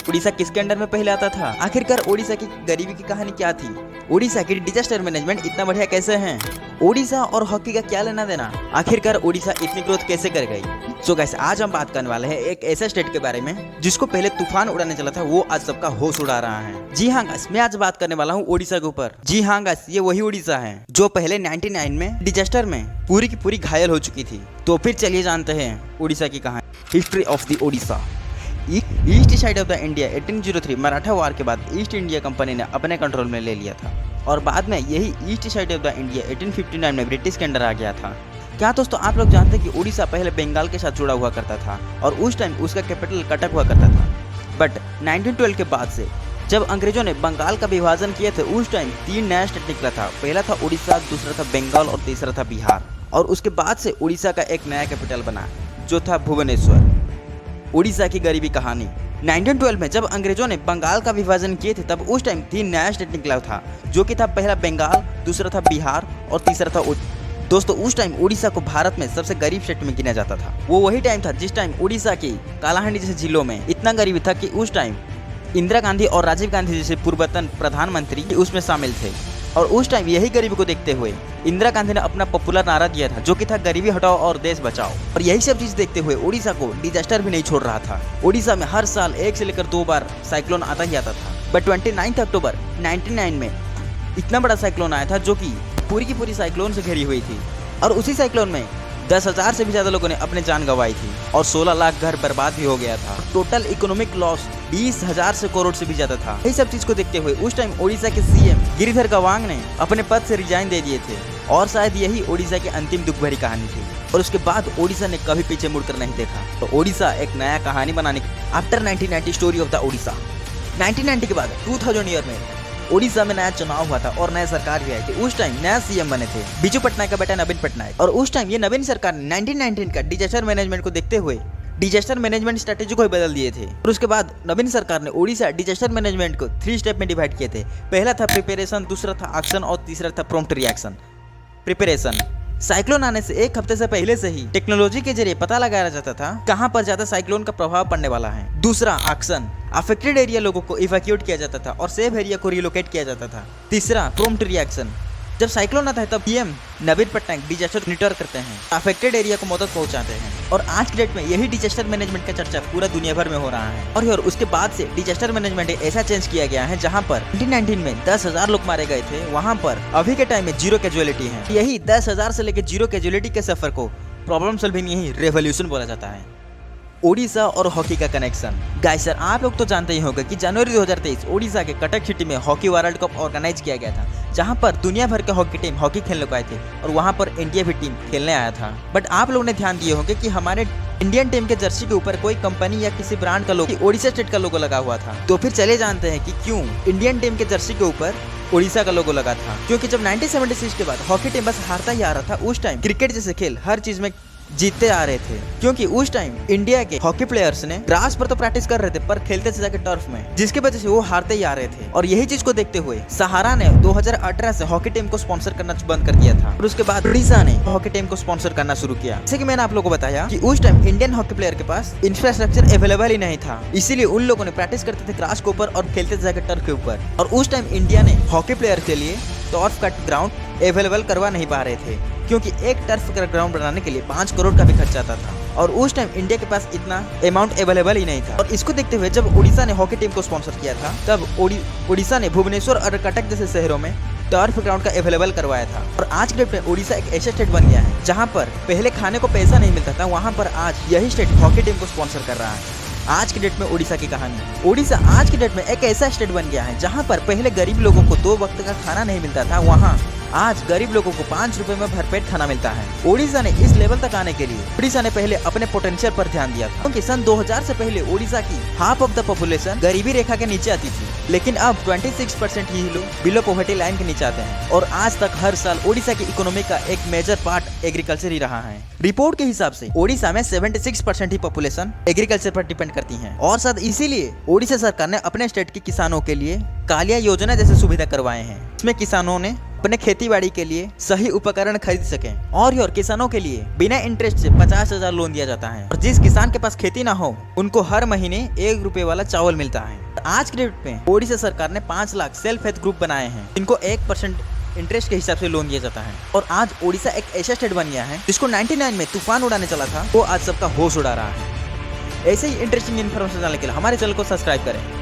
उड़ीसा किसके अंडर में पहले आता था? आखिरकार उड़ीसा की गरीबी की कहानी क्या थी? उड़ीसा की डिजास्टर मैनेजमेंट इतना बढ़िया कैसे है? उड़ीसा और हॉकी का क्या लेना देना? आखिरकार उड़ीसा इतनी ग्रोथ कैसे कर गई? सो गाइस, आज हम बात करने वाले हैं एक ऐसे स्टेट के बारे में जिसको पहले तूफान उड़ाने चला था, वो आज सबका होश उड़ा रहा है। जी हाँ गाइस, मैं आज बात करने वाला हूँ उड़ीसा के ऊपर। जी हाँ गाइस, ये वही उड़ीसा है जो पहले 99 में डिजास्टर में पूरी की पूरी घायल हो चुकी थी। तो फिर चलिए जानते हैं उड़ीसा की कहानी। History of the Orissa. East side of the India 1803 Maratha war के बाद ईस्ट इंडिया कंपनी ने अपने कंट्रोल में ले लिया था और बाद में यही east side of the India 1859 में ब्रिटिश के अंडर आ गया था। क्या दोस्तों आप लोग जानते हैं कि उड़ीसा पहले बंगाल के साथ जुड़ा हुआ करता था और उस टाइम उसका कैपिटल कटक हुआ करता था। बट 1912 के बाद से जब अंग्रेजों ने बंगाल का विभाजन किया था, उस टाइम 3 नया स्टेट निकला था। पहला था उड़ीसा, दूसरा था बंगाल और तीसरा था बिहार। और उसके बाद से उड़ीसा का एक नया कैपिटल बना जो था भुवनेश्वर। उड़ीसा की गरीबी कहानी। 1912 में जब अंग्रेजों ने बंगाल का विभाजन किए थे, तब उस टाइम 3 नया स्टेट निकला था जो कि था पहला बंगाल, दूसरा था बिहार और तीसरा था दोस्तों उस टाइम उड़ीसा को भारत में सबसे गरीब स्टेट में गिना जाता था। वो वही टाइम था जिस टाइम उड़ीसा की कालाहांडी जैसे जिलों में इतना गरीबी था कि उस टाइम इंदिरा गांधी और राजीव गांधी जैसे पूर्वतन प्रधानमंत्री उसमें शामिल थे। और उस टाइम यही गरीबी को देखते हुए इंदिरा गांधी ने अपना पॉपुलर नारा दिया था जो कि था गरीबी हटाओ और देश बचाओ। और यही सब चीज देखते हुए उड़ीसा को डिजास्टर भी नहीं छोड़ रहा था। उड़ीसा में हर साल 1 से लेकर 2 बार साइक्लोन आता ही आता था। बट 29 अक्टूबर 1999 में इतना बड़ा साइक्लोन आया था जो कि पूरी की पूरी साइक्लोन से घिरी हुई थी और उसी साइक्लोन में 10,000 से भी ज्यादा लोगों ने अपने जान गंवाई थी और 16 लाख घर बर्बाद भी हो गया था। टोटल इकोनॉमिक लॉस 20,000 से करोड़ से भी ज्यादा था। यही सब चीज को देखते हुए उस टाइम उड़ीसा के सीएम गिरिधर गवांग ने अपने पद से रिजाइन दे दिए थे और शायद यही उड़ीसा की अंतिम दुख भरी कहानी थी। और उसके बाद उड़ीसा ने कभी पीछे मुड़कर नहीं देखा। तो उड़ीसा एक नया कहानी बनाने after 1990 story of the Orissa. 1990 के बाद 2000 ईयर में उड़ीसा में नया चुनाव हुआ था और नया सरकार भी आई थी। उस टाइम नया सीएम बने थे बिजू पटनायक का बेटा नवीन पटनायक। और उस टाइम ये नवीन सरकार ने 1919 का डिजास्टर मैनेजमेंट को देखते हुए डिजास्टर मैनेजमेंट स्ट्रेटेजी को ही बदल दिए थे। और उसके बाद नवीन सरकार ने उड़ीसा डिजास्टर मैनेजमेंट को 3 स्टेप में डिवाइड किए थे। पहला था प्रिपरेशन, दूसरा था एक्शन और तीसरा था प्रॉम्प्ट रिएक्शन। प्रिपरेशन, साइक्लोन आने से 1 हफ्ते से पहले से ही टेक्नोलॉजी के जरिए पता लगाया जाता था कहां पर ज्यादा साइक्लोन का प्रभाव पड़ने वाला है। दूसरा एक्शन, अफेक्टेड एरिया लोगों को इवैक्यूएट किया जाता था और सेफ एरिया को रिलोकेट किया जाता था। तीसरा प्रॉम्प्ट रिएक्शन, जब साइक्लोन आता है तब पीएम नवीन पटनायक डिजास्टर मॉनिटर करते हैं, अफेक्टेड एरिया को मदद पहुंचाते हैं। और आज के डेट में यही डिजास्टर मैनेजमेंट का चर्चा पूरा दुनिया भर में हो रहा है। और उसके बाद से डिजास्टर मैनेजमेंट ऐसा चेंज किया गया है जहां पर 2019 में 10,000 लोग मारे गए थे, वहां पर अभी के टाइम में 0 कैजुअलिटी है। यही 10,000 से लेकर 0 कैजुअलिटी के सफर को प्रॉब्लम सॉल्विंग यही रेवोल्यूशन बोला जाता है। उड़ीसा और हॉकी का कनेक्शन। गाइस सर, आप लोग तो जानते ही होंगे कि जनवरी 2023 उड़ीसा के कटक सिटी में हॉकी वर्ल्ड कप ऑर्गेनाइज किया गया था, जहां पर दुनिया भर के हॉकी टीम हॉकी खेलने को आए थे और वहां पर इंडिया भी टीम खेलने आया था। बट आप लोगों ने ध्यान दिए होंगे कि हमारे इंडियन टीम के जर्सी के ऊपर कोई कंपनी या किसी ब्रांड का लोगो, उड़ीसा स्टेट का लोगो लगा हुआ था। तो फिर चले जानते हैं कि क्यों इंडियन टीम के जर्सी के ऊपर उड़ीसा का लोगो लगा था। क्योंकि जब 1976 के बाद हॉकी टीम बस हारता ही आ रहा था, उस टाइम क्रिकेट जैसे खेल हर चीज में जीतते आ रहे थे। क्योंकि उस टाइम इंडिया के हॉकी प्लेयर्स ने ग्रास पर तो प्रैक्टिस कर रहे थे पर खेलते थे जाके टर्फ में, जिसकी वजह से वो हारते ही आ रहे थे। और यही चीज को देखते हुए सहारा ने 2018 से हॉकी टीम को स्पॉन्सर करना बंद कर दिया था और उसके बाद उड़ीसा ने हॉकी टीम को स्पॉन्सर करना शुरू किया। जैसे कि मैंने आप लोगों को बताया कि उस टाइम इंडियन हॉकी प्लेयर के पास इंफ्रास्ट्रक्चर अवेलेबल ही नहीं था, इसीलिए उन लोगों ने प्रैक्टिस करते थे ग्रास के ऊपर और खेलते थे जाके टर्फ के ऊपर। और उस टाइम इंडिया ने हॉकी प्लेयर के लिए टर्फ का ग्राउंड अवेलेबल करवा नहीं पा रहे थे, क्योंकि एक टर्फ का ग्राउंड बनाने के लिए 5 करोड़ का भी खर्च आता था और उस टाइम इंडिया के पास इतना अमाउंट अवेलेबल ही नहीं था। और इसको देखते हुए जब उड़ीसा ने हॉकी टीम को स्पॉन्सर किया था, तब उड़ीसा ने भुवनेश्वर और कटक जैसे शहरों में टर्फ ग्राउंड का अवेलेबल करवाया था। और आज के डेट में उड़ीसा एक ऐसा स्टेट बन गया है जहां पर पहले खाने को पैसा नहीं मिलता था, वहां पर आज यही स्टेट हॉकी टीम को स्पॉन्सर कर रहा है। आज के डेट में उड़ीसा की कहानी। उड़ीसा आज के डेट में एक ऐसा स्टेट बन गया है जहां पर पहले गरीब लोगों को 2 वक्त का खाना नहीं मिलता था, वहां आज गरीब लोगों को 5 रुपए में भरपेट खाना मिलता है। उड़ीसा ने इस लेवल तक आने के लिए उड़ीसा ने पहले अपने पोटेंशियल पर ध्यान दिया था, क्योंकि सन 2000 से पहले उड़ीसा की हाफ ऑफ द पॉपुलेशन गरीबी रेखा के नीचे आती थी, लेकिन अब 26% ही लोग बिलो पॉवर्टी लाइन के नीचे आते हैं। और आज तक हर साल उड़ीसा की इकोनॉमी का एक मेजर पार्ट एग्रीकल्चर ही रहा है। रिपोर्ट के हिसाब से उड़ीसा में 76% ही पॉपुलेशन एग्रीकल्चर पर डिपेंड करती है। और साथ इसीलिए उड़ीसा सरकार ने अपने स्टेट के किसानों के लिए कालिया योजना जैसे सुविधा करवाए हैं, इसमें किसानों ने अपने खेती बाड़ी के लिए सही उपकरण खरीद सकें। और किसानों के लिए बिना इंटरेस्ट से 50,000 लोन दिया जाता है। और जिस किसान के पास खेती ना हो उनको हर महीने 1 रुपए वाला चावल मिलता है। आज के डेट में ओडिशा सरकार ने 5 लाख सेल्फ हेल्प ग्रुप बनाए हैं, जिनको 1% इंटरेस्ट के हिसाब से लोन दिया जाता है। और आज ओडिशा एक ऐसा स्टेट बन गया है जिसको 99 में तूफान उड़ाने चला था, वो आज सबका होश उड़ा रहा है। ऐसे ही इंटरेस्टिंग इन्फॉर्मेशन जानने के लिए हमारे चैनल को सब्सक्राइब करें।